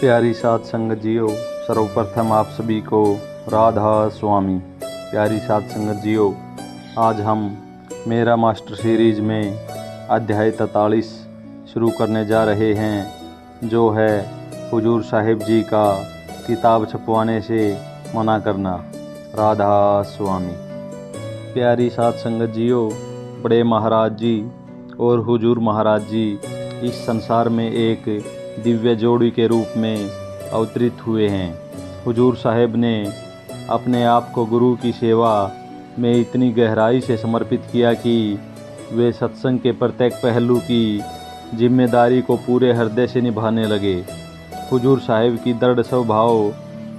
प्यारी साध संगत जियो, सर्वप्रथम आप सभी को राधा स्वामी। प्यारी साध संगत जियो, आज हम मेरा मास्टर सीरीज में अध्याय 43 शुरू करने जा रहे हैं, जो है हुजूर साहिब जी का किताब छपवाने से मना करना। राधा स्वामी। प्यारी साध संगत जियो, बड़े महाराज जी और हुजूर महाराज जी इस संसार में एक दिव्य जोड़ी के रूप में अवतरित हुए हैं। हुजूर साहिब ने अपने आप को गुरु की सेवा में इतनी गहराई से समर्पित किया कि वे सत्संग के प्रत्येक पहलू की जिम्मेदारी को पूरे हृदय से निभाने लगे। हुजूर साहिब की दृढ़ स्वभाव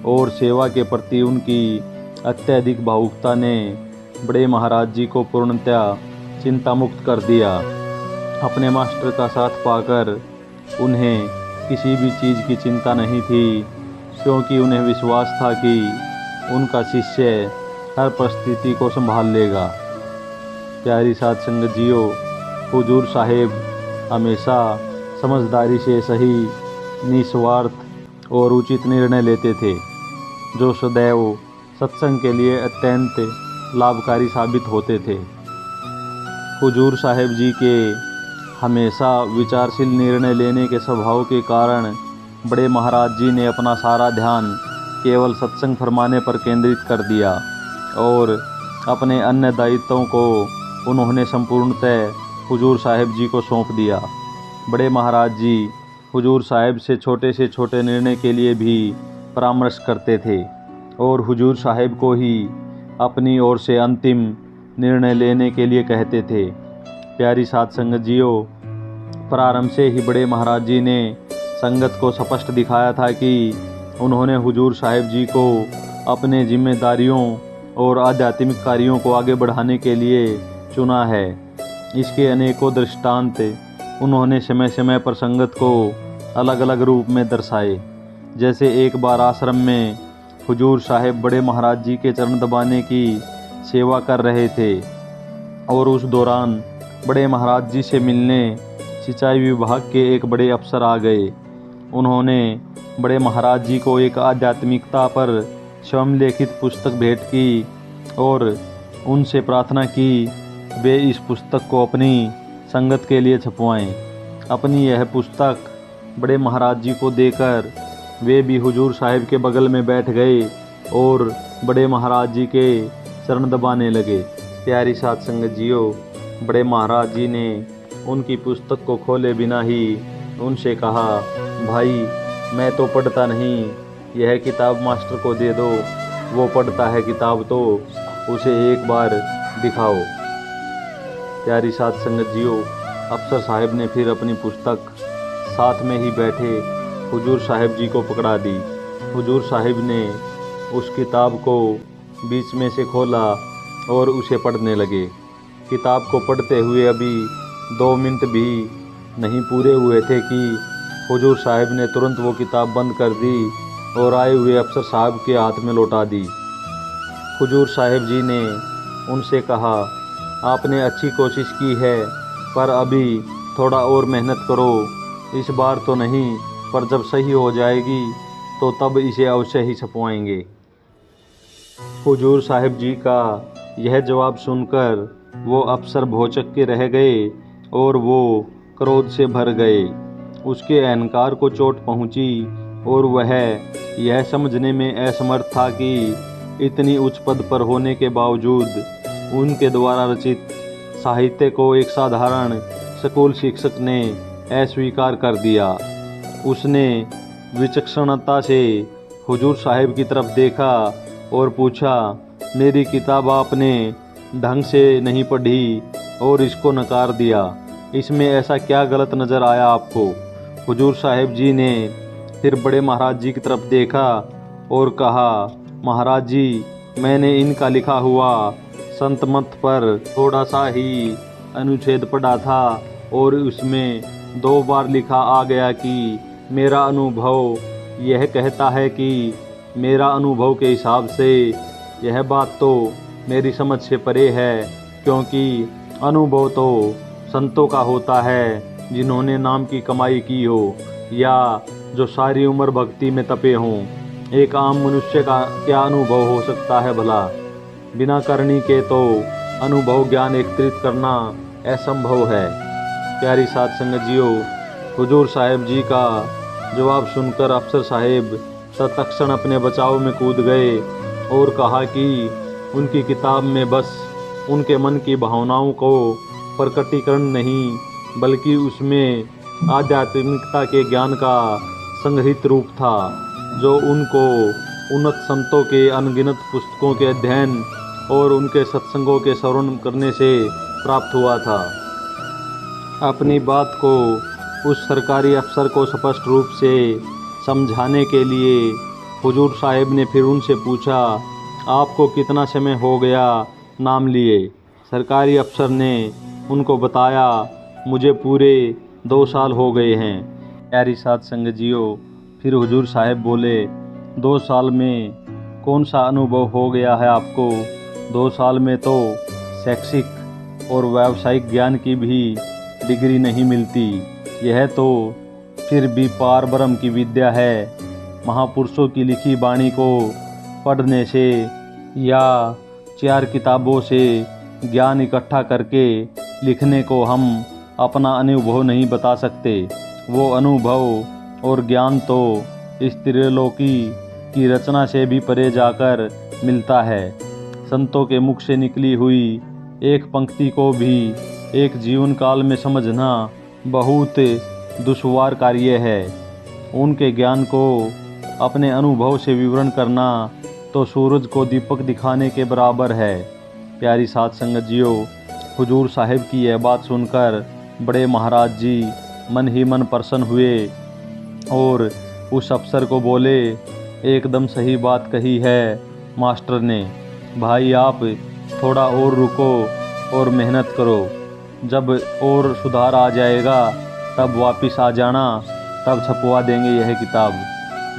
और सेवा के प्रति उनकी अत्यधिक भावुकता ने बड़े महाराज जी को पूर्णतया चिंता मुक्त कर दिया। अपने मास्टर का साथ पाकर उन्हें किसी भी चीज़ की चिंता नहीं थी, क्योंकि उन्हें विश्वास था कि उनका शिष्य हर परिस्थिति को संभाल लेगा। प्यारी साध संगत जियो, हुजूर साहिब हमेशा समझदारी से सही, निस्वार्थ और उचित निर्णय लेते थे, जो सदैव सत्संग के लिए अत्यंत लाभकारी साबित होते थे। हुजूर साहिब जी के हमेशा विचारशील निर्णय लेने के स्वभाव के कारण बड़े महाराज जी ने अपना सारा ध्यान केवल सत्संग फरमाने पर केंद्रित कर दिया और अपने अन्य दायित्वों को उन्होंने संपूर्णतः हुजूर साहिब जी को सौंप दिया। बड़े महाराज जी हुजूर साहिब से छोटे निर्णय के लिए भी परामर्श करते थे और हुजूर साहिब को ही अपनी ओर से अंतिम निर्णय लेने के लिए कहते थे। प्यारी साध संगत जियो, प्रारंभ से ही बड़े महाराज जी ने संगत को स्पष्ट दिखाया था कि उन्होंने हुजूर साहिब जी को अपने जिम्मेदारियों और आध्यात्मिक कार्यों को आगे बढ़ाने के लिए चुना है। इसके अनेकों दृष्टांत उन्होंने समय समय पर संगत को अलग अलग रूप में दर्शाए। जैसे एक बार आश्रम में हुजूर साहिब बड़े महाराज जी के चरण दबाने की सेवा कर रहे थे और उस दौरान बड़े महाराज जी से मिलने सिंचाई विभाग के एक बड़े अफसर आ गए। उन्होंने बड़े महाराज जी को एक आध्यात्मिकता पर स्वयं लिखित पुस्तक भेंट की और उनसे प्रार्थना की वे इस पुस्तक को अपनी संगत के लिए छपवाएं। अपनी यह पुस्तक बड़े महाराज जी को देकर वे भी हुजूर साहिब के बगल में बैठ गए और बड़े महाराज जी के चरण दबाने लगे। प्यारी साध संगत जियो, बड़े महाराज जी ने उनकी पुस्तक को खोले बिना ही उनसे कहा, भाई मैं तो पढ़ता नहीं, यह किताब मास्टर को दे दो, वो पढ़ता है किताब, तो उसे एक बार दिखाओ। प्यारी साध संगत जियो, अफसर साहिब ने फिर अपनी पुस्तक साथ में ही बैठे हुजूर साहिब जी को पकड़ा दी। हुजूर साहिब ने उस किताब को बीच में से खोला और उसे पढ़ने लगे। किताब को पढ़ते हुए अभी 2 मिनट भी नहीं पूरे हुए थे कि हुजूर साहिब ने तुरंत वो किताब बंद कर दी और आए हुए अफसर साहब के हाथ में लौटा दी। हुजूर साहिब जी ने उनसे कहा, आपने अच्छी कोशिश की है, पर अभी थोड़ा और मेहनत करो। इस बार तो नहीं, पर जब सही हो जाएगी तो तब इसे अवश्य ही छपवाएंगे। हुजूर साहिब जी का यह जवाब सुनकर वो अफसर भौचक्के के रह गए और वो क्रोध से भर गए। उसके अहंकार को चोट पहुंची और वह यह समझने में असमर्थ था कि इतनी उच्च पद पर होने के बावजूद उनके द्वारा रचित साहित्य को एक साधारण स्कूल शिक्षक ने अस्वीकार कर दिया। उसने विचक्षणता से हुजूर साहिब की तरफ देखा और पूछा, मेरी किताब आपने ढंग से नहीं पढ़ी और इसको नकार दिया, इसमें ऐसा क्या गलत नज़र आया आपको? हुजूर साहिब जी ने फिर बड़े महाराज जी की तरफ देखा और कहा, महाराज जी, मैंने इनका लिखा हुआ संत मत पर थोड़ा सा ही अनुच्छेद पढ़ा था और उसमें 2 बार लिखा आ गया कि मेरा अनुभव यह कहता है कि मेरा अनुभव के हिसाब से यह बात तो मेरी समझ से परे है, क्योंकि अनुभव तो संतों का होता है जिन्होंने नाम की कमाई की हो या जो सारी उम्र भक्ति में तपे हों। एक आम मनुष्य का क्या अनुभव हो सकता है भला? बिना करनी के तो अनुभव ज्ञान एकत्रित करना असंभव है। प्यारी साध संगत जियो, हुजूर साहिब जी का जवाब सुनकर अफसर साहिब तत्क्षण अपने बचाव में कूद गए और कहा कि उनकी किताब में बस उनके मन की भावनाओं को प्रकटीकरण नहीं बल्कि उसमें आध्यात्मिकता के ज्ञान का संग्रहित रूप था, जो उनको उन्नत संतों के अनगिनत पुस्तकों के अध्ययन और उनके सत्संगों के श्रवण करने से प्राप्त हुआ था। अपनी बात को उस सरकारी अफसर को स्पष्ट रूप से समझाने के लिए हुजूर साहिब ने फिर उनसे पूछा, आपको कितना समय हो गया नाम लिए? सरकारी अफसर ने उनको बताया, मुझे पूरे 2 साल हो गए हैं। प्यारी साध संगत जियो, फिर हुजूर साहिब बोले, 2 साल में कौन सा अनुभव हो गया है आपको? 2 साल में तो शैक्षिक और व्यावसायिक ज्ञान की भी डिग्री नहीं मिलती। यह तो फिर भी पार ब्रह्म की विद्या है। महापुरुषों की लिखी वाणी को पढ़ने से या 4 किताबों से ज्ञान इकट्ठा करके लिखने को हम अपना अनुभव नहीं बता सकते। वो अनुभव और ज्ञान तो इस त्रिलोकी की रचना से भी परे जाकर मिलता है। संतों के मुख से निकली हुई एक पंक्ति को भी एक जीवन काल में समझना बहुत दुश्वार कार्य है। उनके ज्ञान को अपने अनुभव से विवरण करना तो सूरज को दीपक दिखाने के बराबर है। प्यारी साध संगत जियो, हुजूर साहिब की यह बात सुनकर बड़े महाराज जी मन ही मन प्रसन्न हुए और उस अफसर को बोले, एकदम सही बात कही है मास्टर ने। भाई आप थोड़ा और रुको और मेहनत करो। जब और सुधार आ जाएगा तब वापस आ जाना, तब छपवा देंगे यह किताब।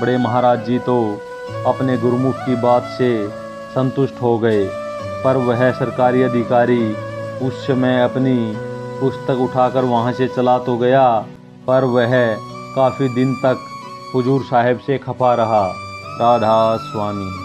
बड़े महाराज जी तो अपने गुरुमुख की बात से संतुष्ट हो गए, पर वह सरकारी अधिकारी उस समय अपनी पुस्तक उठाकर वहाँ से चला तो गया, पर वह काफ़ी दिन तक हुजूर साहिब से खफा रहा। राधा स्वामी।